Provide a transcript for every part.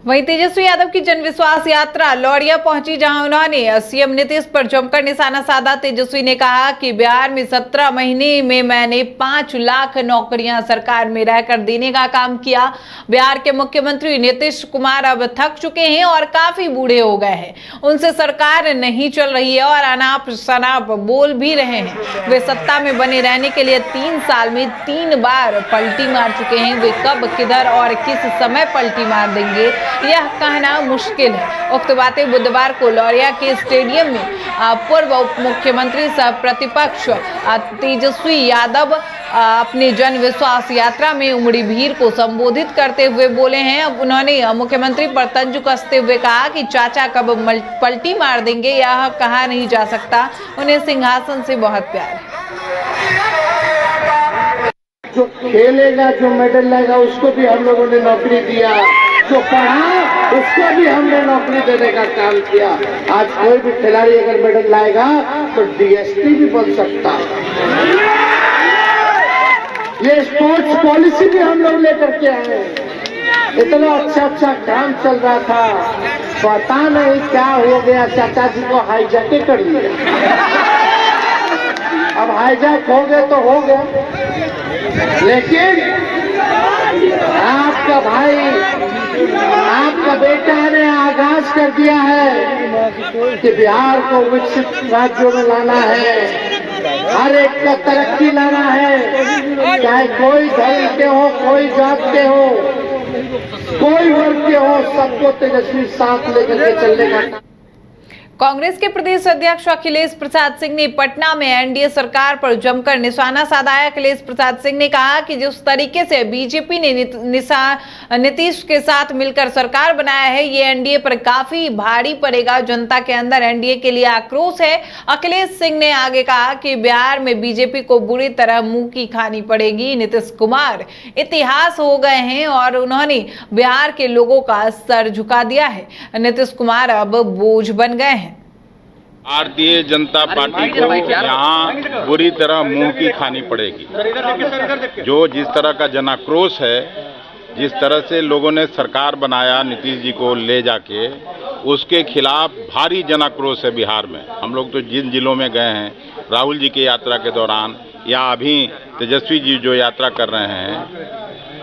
वहीं तेजस्वी यादव की जनविश्वास यात्रा लौरिया पहुंची, जहां उन्होंने सीएम नीतीश पर जमकर निशाना साधा। तेजस्वी ने कहा कि बिहार में 17 महीने में मैंने 5 लाख नौकरियां सरकार में रहकर देने का काम किया। बिहार के मुख्यमंत्री नीतीश कुमार अब थक चुके हैं और काफी बूढ़े हो गए हैं। उनसे सरकार नहीं चल रही है और अनाप शनाप बोल भी रहे हैं। वे सत्ता में बने रहने के लिए 3 साल में 3 बार पलटी मार चुके हैं। वे कब, किधर और किस समय पलटी मार देंगे, यह कहना मुश्किल है। उक्त बातें बुधवार को लौरिया के स्टेडियम में पूर्व उप मुख्यमंत्री सह प्रतिपक्ष तेजस्वी यादव अपनी जन विश्वास यात्रा में उमड़ी भीड़ को संबोधित करते हुए बोले हैं। अब उन्होंने मुख्यमंत्री पर तंज कसते हुए कहा कि चाचा कब पलटी मार देंगे यह कहा नहीं जा सकता, उन्हें सिंहासन से बहुत प्यार है। जो खेलेगा, जो मेडल लाएगा उसको भी हम लोगों ने नौकरी दिया, जो पढ़ा उसको भी हमने नौकरी देने का काम किया। आज कोई भी खिलाड़ी अगर मेडल लाएगा तो डीएसपी भी बन सकता है। ये स्पोर्ट्स पॉलिसी भी हम लोग लेकर के आए। इतना अच्छा काम चल रहा था, पता नहीं क्या हो गया, चाचा जी को हाईजैक कर लिया। अब हाईजैक हो गए तो हो गए, लेकिन आपका भाई, आपका बेटा ने आगाज कर दिया है कि बिहार को विकसित राज्यों में लाना है, हर एक का तरक्की लाना है, चाहे कोई धर्म के हो, कोई जात के हो, कोई वर्ग के हो, सबको तेजस्वी साथ लेकर के चलने का। कांग्रेस के प्रदेश अध्यक्ष अखिलेश प्रसाद सिंह ने पटना में एनडीए सरकार पर जमकर निशाना साधा है। अखिलेश प्रसाद सिंह ने कहा कि जिस तरीके से बीजेपी ने नीतीश के साथ मिलकर सरकार बनाया है, ये एनडीए पर काफी भारी पड़ेगा। जनता के अंदर एनडीए के लिए आक्रोश है। अखिलेश सिंह ने आगे कहा कि बिहार में बीजेपी को बुरी तरह मुंह की खानी पड़ेगी। नीतीश कुमार इतिहास हो गए हैं और उन्होंने बिहार के लोगों का सर झुका दिया है। नीतीश कुमार अब बोझ बन गए हैं। भारतीय जनता पार्टी को यहाँ बुरी तरह मुंह की खानी पड़ेगी। जो जिस तरह का जनाक्रोश है, जिस तरह से लोगों ने सरकार बनाया नीतीश जी को ले जाके, उसके खिलाफ भारी जनाक्रोश है बिहार में। हम लोग तो जिन जिलों में गए हैं राहुल जी की यात्रा के दौरान या अभी तेजस्वी जी जो यात्रा कर रहे हैं,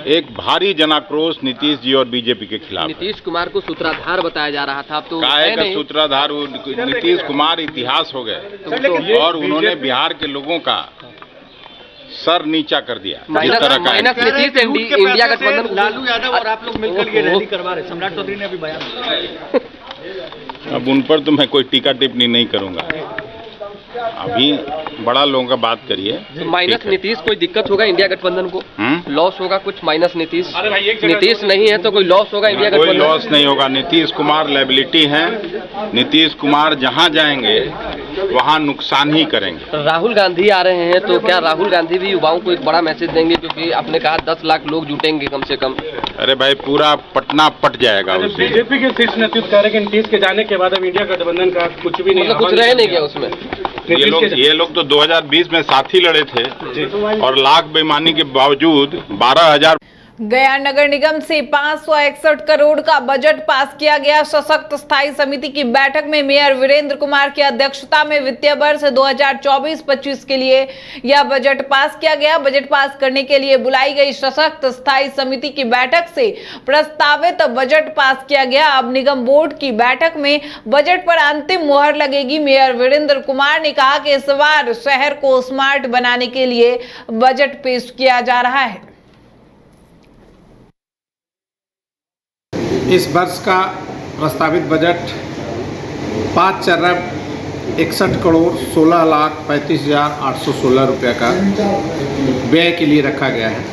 एक भारी जनाक्रोश नीतीश जी और बीजेपी के खिलाफ। नीतीश कुमार को सूत्रधार बताया जा रहा था, तो काहे का सूत्रधार? नीतीश कुमार इतिहास हो गए और उन्होंने बिहार के लोगों का सर नीचा कर दिया। जिस तरह का इंडिया गठबंधन, लालू यादव और आप लोग मिलकर ये रैली करवा रहे, सम्राट चौधरी ने अभी बयान। अब उन पर तो मैं कोई टीका टिप्पणी नहीं करूंगा। अभी बड़ा लोगों का बात करिए। तो माइनस नीतीश कोई दिक्कत होगा इंडिया गठबंधन को? लॉस होगा कुछ माइनस नीतीश? नीतीश नहीं है तो कोई लॉस होगा इंडिया गठबंधन? कोई लॉस नहीं होगा। नीतीश कुमार लायबिलिटी है। नीतीश कुमार जहां जाएंगे वहां नुकसान ही करेंगे। राहुल गांधी आ रहे हैं, तो क्या राहुल गांधी भी युवाओं को एक बड़ा मैसेज देंगे? क्योंकि आपने कहा 10 लाख लोग जुटेंगे कम से कम। अरे भाई, पूरा पटना पट जाएगा। बीजेपी के शीर्ष नेतृत्व कह रहे हैं कि नीतीश के जाने के बाद अब इंडिया गठबंधन का कुछ भी नहीं, मतलब कुछ रह नहीं गया उसमें। ये लोग तो 2020 में साथ ही लड़े थे और लाख बेईमानी के बावजूद 12,000। गया नगर निगम से 561 करोड़ का बजट पास किया गया। सशक्त स्थायी समिति की बैठक में मेयर वीरेंद्र कुमार की अध्यक्षता में वित्तीय वर्ष 2024-25 के लिए यह बजट पास किया गया। बजट पास करने के लिए बुलाई गई सशक्त स्थायी समिति की बैठक से प्रस्तावित बजट पास किया गया। अब निगम बोर्ड की बैठक में बजट पर अंतिम मुहर लगेगी। मेयर वीरेंद्र कुमार ने कहा कि इस बार शहर को स्मार्ट बनाने के लिए बजट पेश किया जा रहा है। इस वर्ष का प्रस्तावित बजट 5 अरब 61 करोड़ 16,35,816 रुपये का व्यय के लिए रखा गया है।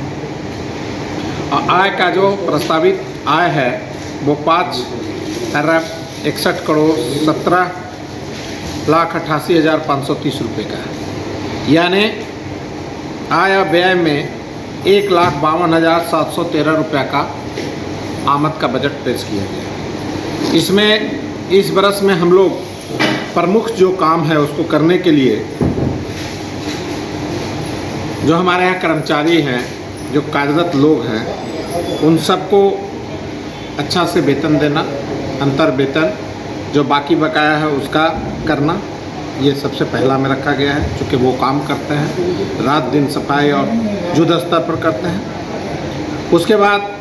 और आय का जो प्रस्तावित आय है वो 5 अरब 61 करोड़ 17,88,530 रुपये का है। यानी आय और व्यय में 1,52,713 रुपये का आमद का बजट पेश किया गया। इसमें इस बरस में हम लोग प्रमुख जो काम है उसको करने के लिए जो हमारे यहाँ कर्मचारी हैं, जो कार्यरत लोग हैं, उन सबको अच्छा से वेतन देना, अंतर वेतन जो बाकी बकाया है उसका करना, ये सबसे पहला में रखा गया है। चूँकि वो काम करते हैं, रात दिन सफाई और युद्ध स्तर पर करते हैं। उसके बाद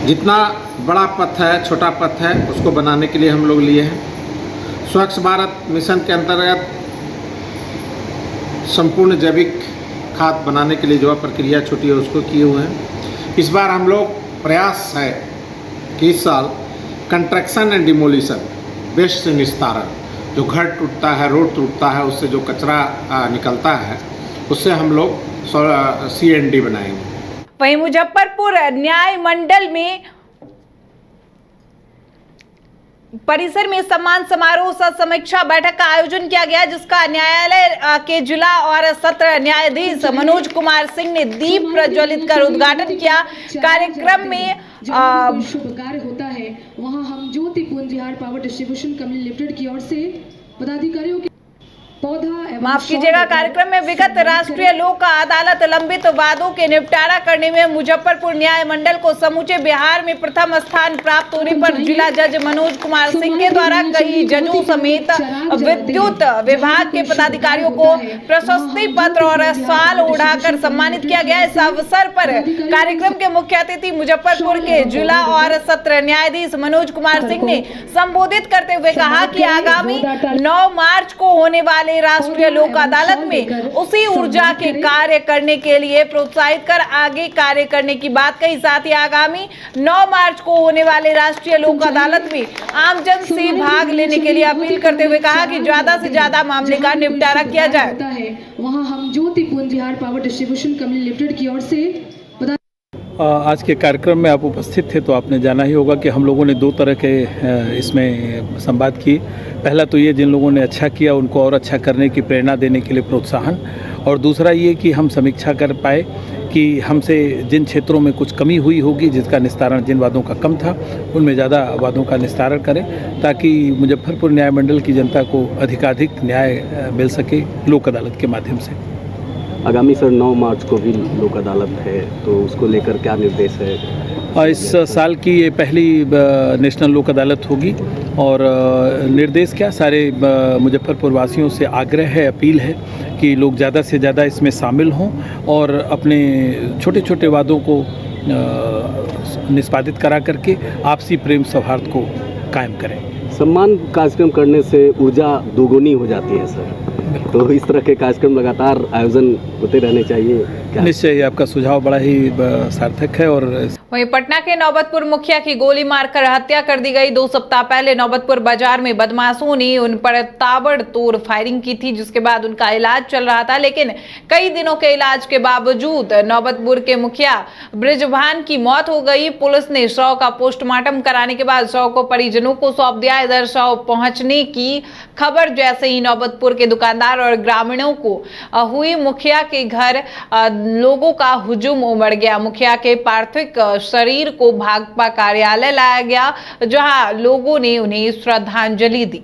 जितना बड़ा पथ है, छोटा पथ है, उसको बनाने के लिए हम लोग लिए हैं। स्वच्छ भारत मिशन के अंतर्गत संपूर्ण जैविक खाद बनाने के लिए जो प्रक्रिया छोटी है उसको किए हुए हैं। इस बार हम लोग प्रयास है कि इस साल कंस्ट्रक्शन एंड डिमोलिशन, वेस्ट से निस्तारण, जो घर टूटता है, रोड टूटता है, उससे जो कचरा निकलता है, उससे हम लोग CND बनाएंगे। वहीं मुजफ्फरपुर न्याय मंडल में परिसर में सम्मान समारोह सह समीक्षा बैठक का आयोजन किया गया, जिसका न्यायालय के जिला और सत्र न्यायाधीश मनोज कुमार सिंह ने दीप प्रज्वलित कर उद्घाटन किया। कार्यक्रम में शुभ कार्य होता है वहां हम ज्योति पुंज Bihar power distribution company limited की ओर से पदाधिकारियों के माफ कीजिएगा, कार्यक्रम में विगत राष्ट्रीय लोक अदालत लंबित वादों के निपटारा करने में मुजफ्फरपुर न्याय मंडल को समूचे बिहार में प्रथम स्थान प्राप्त होने पर जिला जज मनोज कुमार सिंह के द्वारा कई जजों समेत विद्युत विभाग के पदाधिकारियों को प्रशस्ति पत्र और शाल ओढ़ाकर सम्मानित किया गया। इस अवसर पर कार्यक्रम के मुख्य अतिथि मुजफ्फरपुर के जिला और सत्र न्यायाधीश मनोज कुमार सिंह ने संबोधित करते हुए कहा कि आगामी 9 मार्च को होने वाले राष्ट्रीय लोक अदालत में उसी ऊर्जा के कार्य करने के लिए प्रोत्साहित कर आगे कार्य करने की बात कही। साथ ही आगामी 9 मार्च को होने वाले राष्ट्रीय लोक अदालत में आमजन से भाग लेने के लिए अपील करते हुए कहा कि ज्यादा से ज्यादा मामले का निपटारा किया जाए। वहां हम ज्योति पुंज Bihar power distribution company limited की ओर से आज के कार्यक्रम में आप उपस्थित थे तो आपने जाना ही होगा कि हम लोगों ने 2 तरह के इसमें संवाद किए। पहला तो ये, जिन लोगों ने अच्छा किया उनको और अच्छा करने की प्रेरणा देने के लिए प्रोत्साहन, और दूसरा ये कि हम समीक्षा कर पाए कि हमसे जिन क्षेत्रों में कुछ कमी हुई होगी, जिसका निस्तारण जिन वादों का कम था उनमें ज़्यादा वादों का निस्तारण करें, ताकि मुजफ्फरपुर न्याय मंडल की जनता को अधिकाधिक न्याय मिल सके लोक अदालत के माध्यम से। आगामी सर 9 मार्च को भी लोक अदालत है, तो उसको लेकर क्या निर्देश है? इस साल की ये पहली नेशनल लोक अदालत होगी और निर्देश क्या, सारे मुजफ्फरपुर वासियों से आग्रह है, अपील है कि लोग ज़्यादा से ज़्यादा इसमें शामिल हों और अपने छोटे छोटे वादों को निष्पादित करा करके आपसी प्रेम सौहार्द को कायम करें। सम्मान कार्यक्रम करने से ऊर्जा दोगुनी हो जाती है सर, तो इस तरह के कार्यक्रम लगातार आयोजन होते रहने चाहिए। निश्चय आपका सुझाव बड़ा ही सार्थक है। और वहीं पटना के नौबतपुर मुखिया की गोली मारकर हत्या कर दी गई। 2 सप्ताह पहले नौबतपुर बाजार में बदमाशों ने उन पर ताबड़तोड़ फायरिंग की थी, जिसके बाद उनका इलाज चल रहा था, लेकिन कई दिनों के इलाज के बावजूद नौबतपुर के मुखिया ब्रिजभान की मौत हो गई। पुलिस ने शव का पोस्टमार्टम कराने के बाद शव को परिजनों को सौंप दिया। इधर शव पहुंचने की खबर जैसे ही नौबतपुर के दुकानदार और ग्रामीणों को हुई, मुखिया के घर लोगों का हुजूम उमड़ गया। मुखिया के पार्थिव शरीर को भाजपा कार्यालय लाया गया, जहां लोगों ने उन्हें श्रद्धांजलि दी।